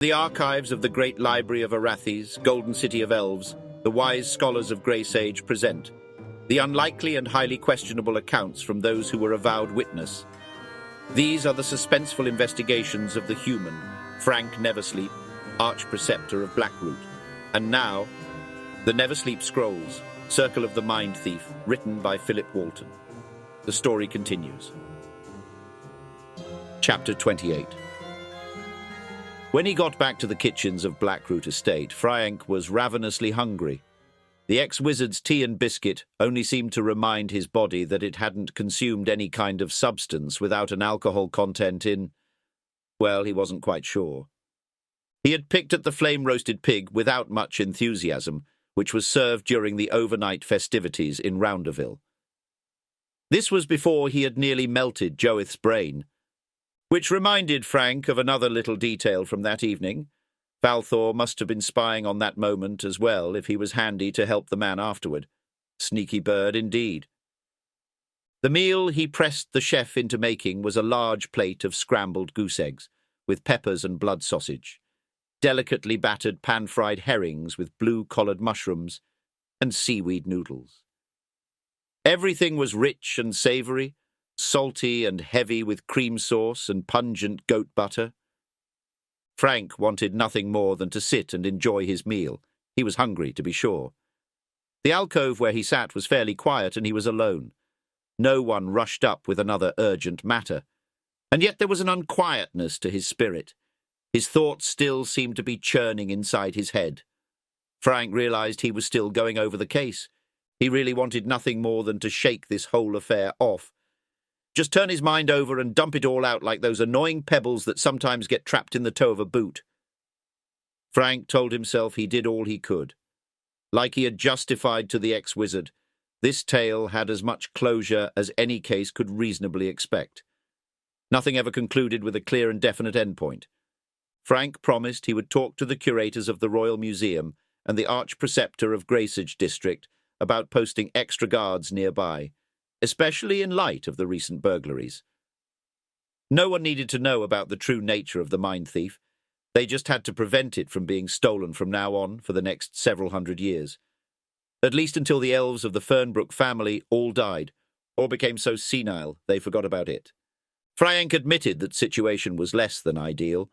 The archives of the great library of Arathes, Golden City of Elves, the wise scholars of Grey Sage present the unlikely and highly questionable accounts from those who were avowed witness. These are the suspenseful investigations of the human, Fraenk Neversleep, Arch-Preceptor of Blackroot. And now, the Neversleep Scrolls, Circle of the Mind Thief, written by Philip Walton. The story continues. Chapter 28. When he got back to the kitchens of Blackroot Estate, Fraenk was ravenously hungry. The ex-wizard's tea and biscuit only seemed to remind his body that it hadn't consumed any kind of substance without an alcohol content in... well, he wasn't quite sure. He had picked at the flame-roasted pig without much enthusiasm, which was served during the overnight festivities in Rounderville. This was before he had nearly melted Joeth's brain, which reminded Fraenk of another little detail from that evening. Falthor must have been spying on that moment as well if he was handy to help the man afterward. Sneaky bird indeed. The meal he pressed the chef into making was a large plate of scrambled goose eggs, with peppers and blood sausage, delicately battered pan-fried herrings with blue-collared mushrooms, and seaweed noodles. Everything was rich and savoury, salty and heavy with cream sauce and pungent goat butter. Fraenk wanted nothing more than to sit and enjoy his meal. He was hungry, to be sure. The alcove where he sat was fairly quiet, and he was alone. No one rushed up with another urgent matter, and yet there was an unquietness to his spirit. His thoughts still seemed to be churning inside his head. Fraenk realized he was still going over the case. He really wanted nothing more than to shake this whole affair off. Just turn his mind over and dump it all out like those annoying pebbles that sometimes get trapped in the toe of a boot. Fraenk told himself he did all he could. Like he had justified to the ex-wizard, this tale had as much closure as any case could reasonably expect. Nothing ever concluded with a clear and definite endpoint. Fraenk promised he would talk to the curators of the Royal Museum and the Arch-Preceptor of Grey Sage District about posting extra guards nearby, especially in light of the recent burglaries. No one needed to know about the true nature of the mind thief. They just had to prevent it from being stolen from now on for the next several hundred years. At least until the elves of the Fernbrook family all died, or became so senile they forgot about it. Fraenk admitted that situation was less than ideal,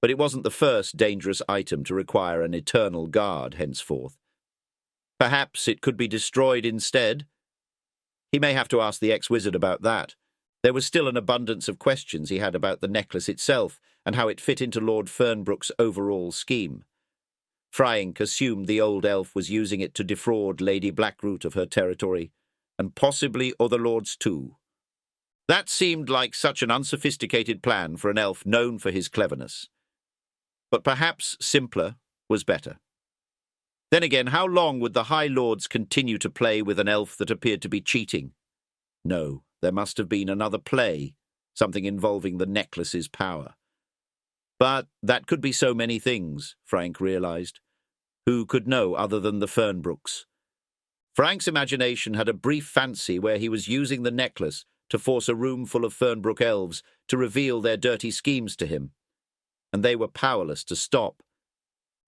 but it wasn't the first dangerous item to require an eternal guard henceforth. Perhaps it could be destroyed instead. He may have to ask the ex-wizard about that. There was still an abundance of questions he had about the necklace itself and how it fit into Lord Fernbrook's overall scheme. Fraenk assumed the old elf was using it to defraud Lady Blackroot of her territory, and possibly other lords too. That seemed like such an unsophisticated plan for an elf known for his cleverness. But perhaps simpler was better. Then again, how long would the High Lords continue to play with an elf that appeared to be cheating? No, there must have been another play, something involving the necklace's power. But that could be so many things, Fraenk realized. Who could know other than the Fernbrooks? Frank's imagination had a brief fancy where he was using the necklace to force a room full of Fernbrook elves to reveal their dirty schemes to him, and they were powerless to stop.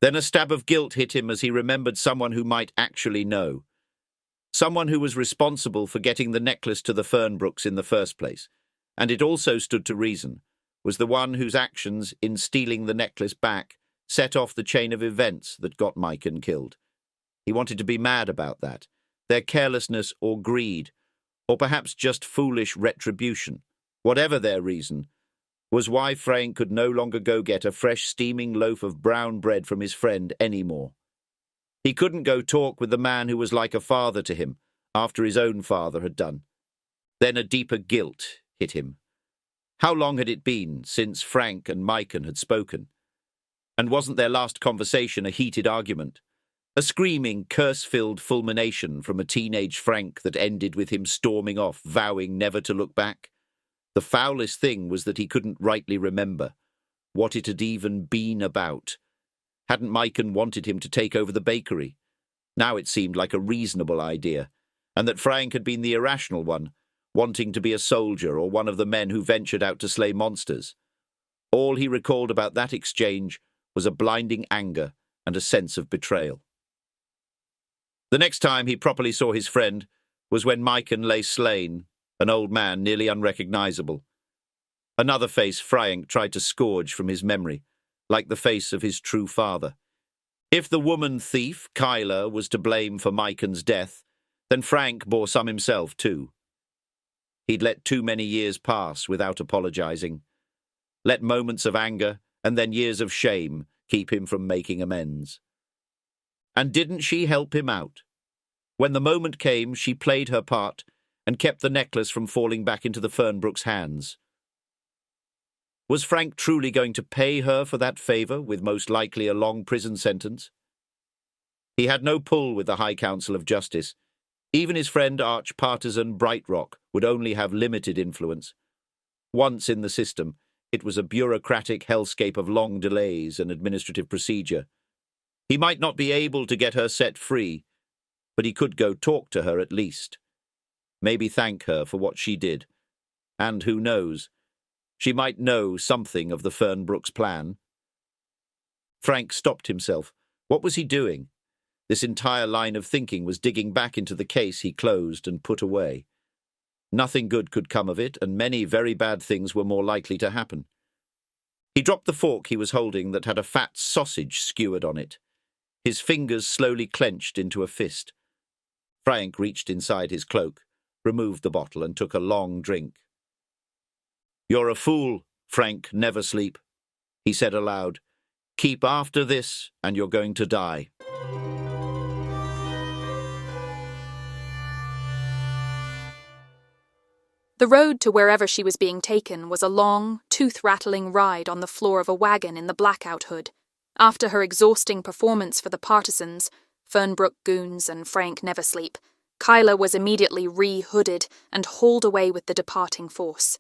Then a stab of guilt hit him as he remembered someone who might actually know. Someone who was responsible for getting the necklace to the Fernbrooks in the first place, and it also stood to reason, was the one whose actions in stealing the necklace back set off the chain of events that got Mycon killed. He wanted to be mad about that, their carelessness or greed, or perhaps just foolish retribution. Whatever their reason, was why Fraenk could no longer go get a fresh steaming loaf of brown bread from his friend anymore. He couldn't go talk with the man who was like a father to him, after his own father had done. Then a deeper guilt hit him. How long had it been since Fraenk and Mycon had spoken? And wasn't their last conversation a heated argument? A screaming, curse-filled fulmination from a teenage Fraenk that ended with him storming off, vowing never to look back? The foulest thing was that he couldn't rightly remember what it had even been about. Hadn't Mycon wanted him to take over the bakery? Now it seemed like a reasonable idea, and that Fraenk had been the irrational one, wanting to be a soldier or one of the men who ventured out to slay monsters. All he recalled about that exchange was a blinding anger and a sense of betrayal. The next time he properly saw his friend was when Mycon lay slain, an old man nearly unrecognizable. Another face Fraenk tried to scourge from his memory, like the face of his true father. If the woman thief, Kyla, was to blame for Mycon's death, then Fraenk bore some himself too. He'd let too many years pass without apologizing, let moments of anger and then years of shame keep him from making amends. And didn't she help him out? When the moment came, she played her part and kept the necklace from falling back into the Fernbrook's hands. Was Fraenk truly going to pay her for that favour, with most likely a long prison sentence? He had no pull with the High Council of Justice. Even his friend arch-partisan Brightrock would only have limited influence. Once in the system, it was a bureaucratic hellscape of long delays and administrative procedure. He might not be able to get her set free, but he could go talk to her at least. Maybe thank her for what she did. And who knows, she might know something of the Fernbrook's plan. Fraenk stopped himself. What was he doing? This entire line of thinking was digging back into the case he closed and put away. Nothing good could come of it, and many very bad things were more likely to happen. He dropped the fork he was holding that had a fat sausage skewered on it. His fingers slowly clenched into a fist. Fraenk reached inside his cloak, removed the bottle, and took a long drink. "You're a fool, Fraenk Neversleep," he said aloud. "Keep after this, and you're going to die." The road to wherever she was being taken was a long, tooth-rattling ride on the floor of a wagon in the blackout hood. After her exhausting performance for the partisans, Fernbrook goons and Fraenk Neversleep, Kyla was immediately re-hooded and hauled away with the departing force.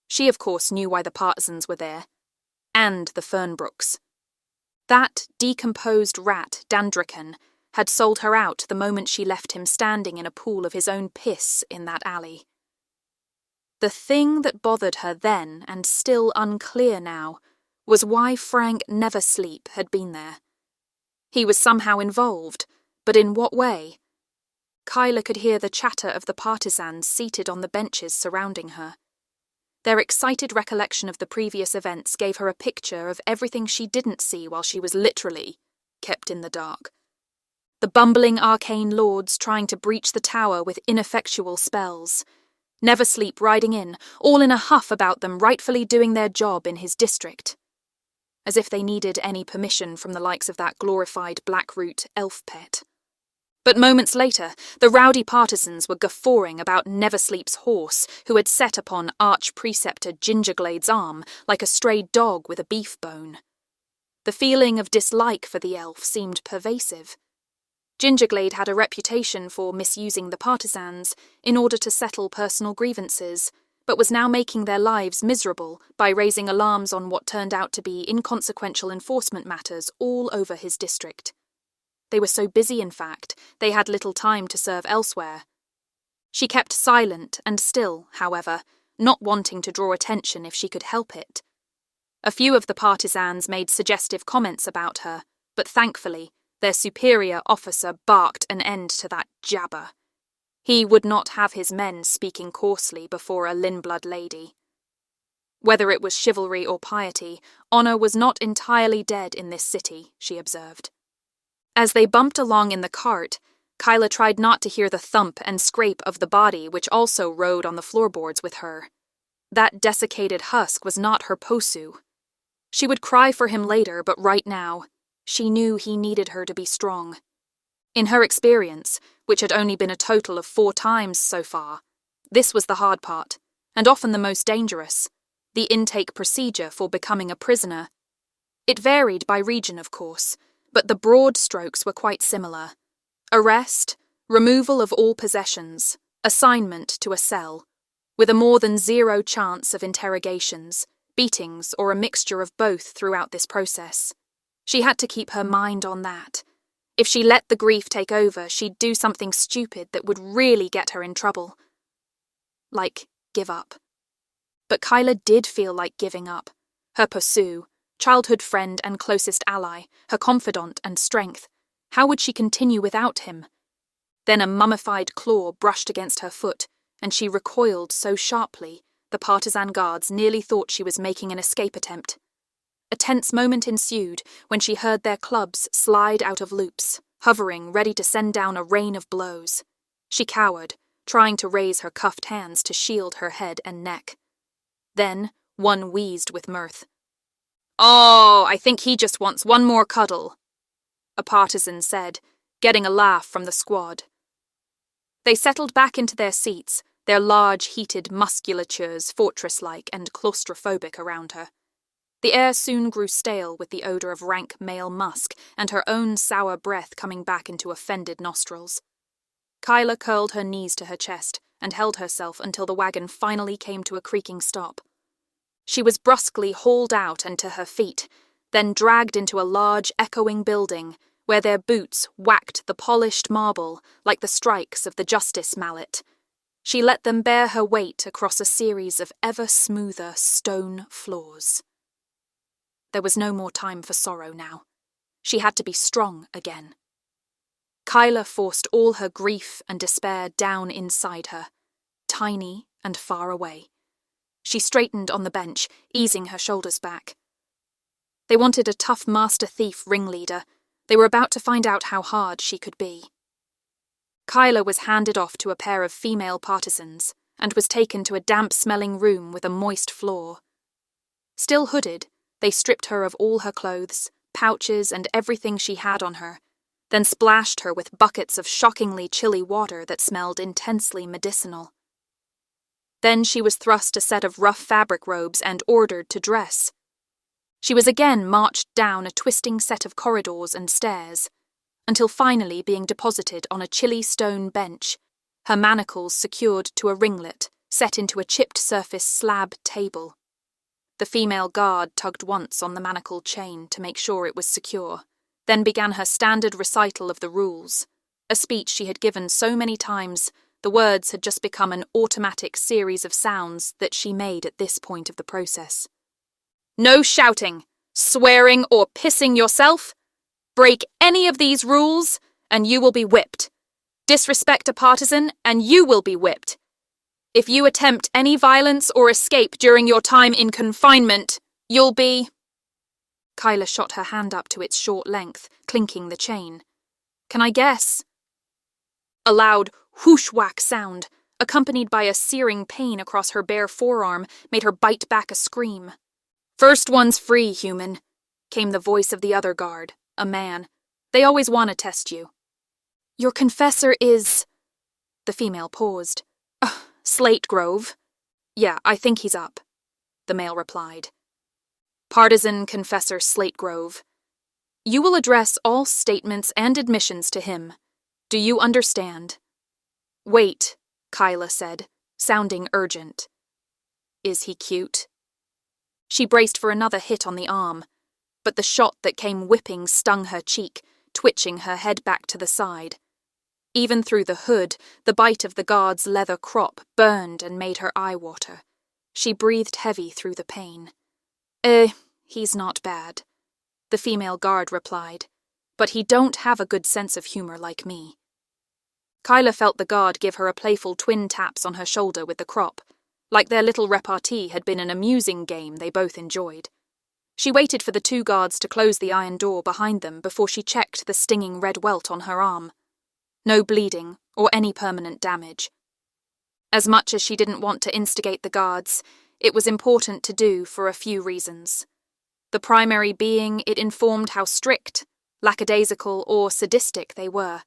She, of course, knew why the partisans were there. And the Fernbrooks. That decomposed rat, Dandrican, had sold her out the moment she left him standing in a pool of his own piss in that alley. The thing that bothered her then, and still unclear now, was why Fraenk Neversleep had been there. He was somehow involved, but in what way? Kyla could hear the chatter of the partisans seated on the benches surrounding her. Their excited recollection of the previous events gave her a picture of everything she didn't see while she was literally kept in the dark. The bumbling arcane lords trying to breach the tower with ineffectual spells. Neversleep riding in, all in a huff about them rightfully doing their job in his district. As if they needed any permission from the likes of that glorified Blackroot elf pet. But moments later, the rowdy partisans were guffawing about Neversleep's horse, who had set upon Arch-Preceptor Gingerglade's arm like a stray dog with a beef bone. The feeling of dislike for the elf seemed pervasive. Gingerglade had a reputation for misusing the partisans in order to settle personal grievances, but was now making their lives miserable by raising alarms on what turned out to be inconsequential enforcement matters all over his district. They were so busy, in fact, they had little time to serve elsewhere. She kept silent and still, however, not wanting to draw attention if she could help it. A few of the partisans made suggestive comments about her, but thankfully, their superior officer barked an end to that jabber. He would not have his men speaking coarsely before a Linblood lady. Whether it was chivalry or piety, honour was not entirely dead in this city, she observed. As they bumped along in the cart, Kyla tried not to hear the thump and scrape of the body which also rode on the floorboards with her. That desiccated husk was not her Posu. She would cry for him later, but right now, she knew he needed her to be strong. In her experience, which had only been a total of 4 times so far, this was the hard part, and often the most dangerous, the intake procedure for becoming a prisoner. It varied by region, of course, but the broad strokes were quite similar. Arrest, removal of all possessions, assignment to a cell, with a more than 0 chance of interrogations, beatings, or a mixture of both throughout this process. She had to keep her mind on that. If she let the grief take over, she'd do something stupid that would really get her in trouble. Like, give up. But Kyla did feel like giving up. Her Posu, childhood friend and closest ally, her confidant and strength. How would she continue without him? Then a mummified claw brushed against her foot, and she recoiled so sharply the partisan guards nearly thought she was making an escape attempt. A tense moment ensued when she heard their clubs slide out of loops, hovering ready to send down a rain of blows. She cowered, trying to raise her cuffed hands to shield her head and neck. Then one wheezed with mirth. "Oh, I think he just wants one more cuddle," a partisan said, getting a laugh from the squad. They settled back into their seats, their large, heated musculatures fortress-like and claustrophobic around her. The air soon grew stale with the odour of rank male musk and her own sour breath coming back into offended nostrils. Kyla curled her knees to her chest and held herself until the wagon finally came to a creaking stop. She was brusquely hauled out and to her feet, then dragged into a large, echoing building where their boots whacked the polished marble like the strikes of the justice mallet. She let them bear her weight across a series of ever smoother stone floors. There was no more time for sorrow now. She had to be strong again. Kyla forced all her grief and despair down inside her, tiny and far away. She straightened on the bench, easing her shoulders back. They wanted a tough master thief ringleader. They were about to find out how hard she could be. Kyla was handed off to a pair of female partisans and was taken to a damp-smelling room with a moist floor. Still hooded, they stripped her of all her clothes, pouches, and everything she had on her, then splashed her with buckets of shockingly chilly water that smelled intensely medicinal. Then she was thrust a set of rough fabric robes and ordered to dress. She was again marched down a twisting set of corridors and stairs, until finally being deposited on a chilly stone bench, her manacles secured to a ringlet set into a chipped-surface slab table. The female guard tugged once on the manacled chain to make sure it was secure, then began her standard recital of the rules, a speech she had given so many times the words had just become an automatic series of sounds that she made at this point of the process. "No shouting, swearing, or pissing yourself. Break any of these rules, and you will be whipped. Disrespect a partisan, and you will be whipped. If you attempt any violence or escape during your time in confinement, you'll be—" Kyla shot her hand up to its short length, clinking the chain. "Can I guess?" A loud whoosh-whack sound, accompanied by a searing pain across her bare forearm, made her bite back a scream. "First one's free, human," came the voice of the other guard, a man. "They always want to test you." "Your confessor is—" The female paused. "Slate Grove." "Yeah, I think he's up," the male replied. "Partisan Confessor Slate Grove. You will address all statements and admissions to him. Do you understand?" "Wait," Kyla said, sounding urgent. "Is he cute?" She braced for another hit on the arm, but the shot that came whipping stung her cheek, twitching her head back to the side. Even through the hood, the bite of the guard's leather crop burned and made her eye water. She breathed heavy through the pain. He's not bad," the female guard replied, "but he don't have a good sense of humour like me." Kyla felt the guard give her a playful twin taps on her shoulder with the crop, like their little repartee had been an amusing game they both enjoyed. She waited for the two guards to close the iron door behind them before she checked the stinging red welt on her arm. No bleeding or any permanent damage. As much as she didn't want to instigate the guards, it was important to do for a few reasons. The primary being it informed how strict, lackadaisical, or sadistic they were.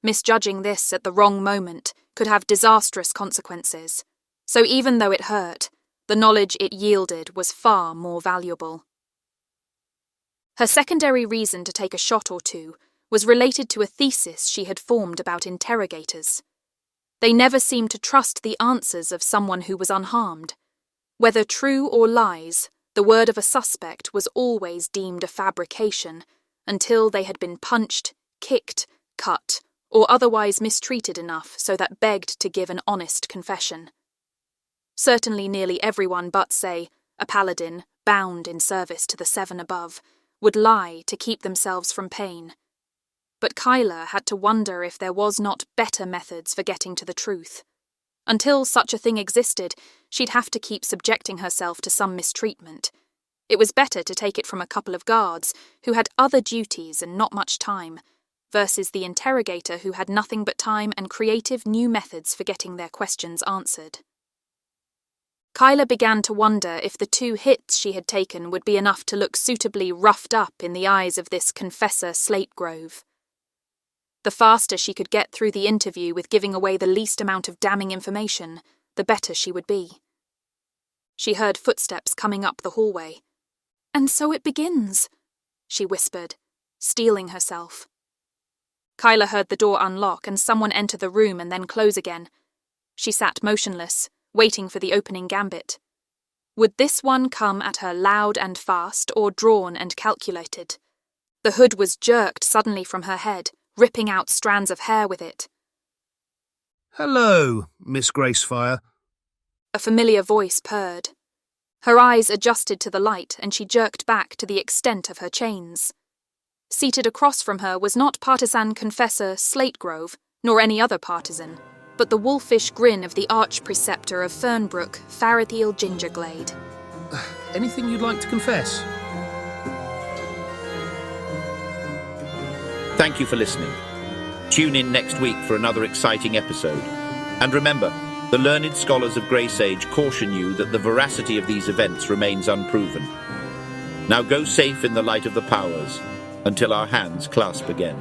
Misjudging this at the wrong moment could have disastrous consequences, so even though it hurt, the knowledge it yielded was far more valuable. Her secondary reason to take a shot or two was related to a thesis she had formed about interrogators. They never seemed to trust the answers of someone who was unharmed. Whether true or lies, the word of a suspect was always deemed a fabrication until they had been punched, kicked, cut, or otherwise mistreated enough so that begged to give an honest confession. Certainly nearly everyone but, say, a paladin, bound in service to the seven above, would lie to keep themselves from pain. But Kyla had to wonder if there was not better methods for getting to the truth. Until such a thing existed, she'd have to keep subjecting herself to some mistreatment. It was better to take it from a couple of guards, who had other duties and not much time, versus the interrogator who had nothing but time and creative new methods for getting their questions answered. Kyla began to wonder if the 2 hits she had taken would be enough to look suitably roughed up in the eyes of this confessor Slategrove. The faster she could get through the interview with giving away the least amount of damning information, the better she would be. She heard footsteps coming up the hallway. "And so it begins," she whispered, steeling herself. Kyla heard the door unlock and someone enter the room and then close again. She sat motionless, waiting for the opening gambit. Would this one come at her loud and fast or drawn and calculated? The hood was jerked suddenly from her head, ripping out strands of hair with it. "Hello, Miss Gracefire." A familiar voice purred. Her eyes adjusted to the light and she jerked back to the extent of her chains. Seated across from her was not partisan confessor Slategrove, nor any other partisan, but the wolfish grin of the arch-preceptor of Fernbrook, Farathiel Gingerglade. Anything you'd like to confess? Thank you for listening. Tune in next week for another exciting episode. And remember, the learned scholars of Grace Age caution you that the veracity of these events remains unproven. Now go safe in the light of the powers, until our hands clasp again.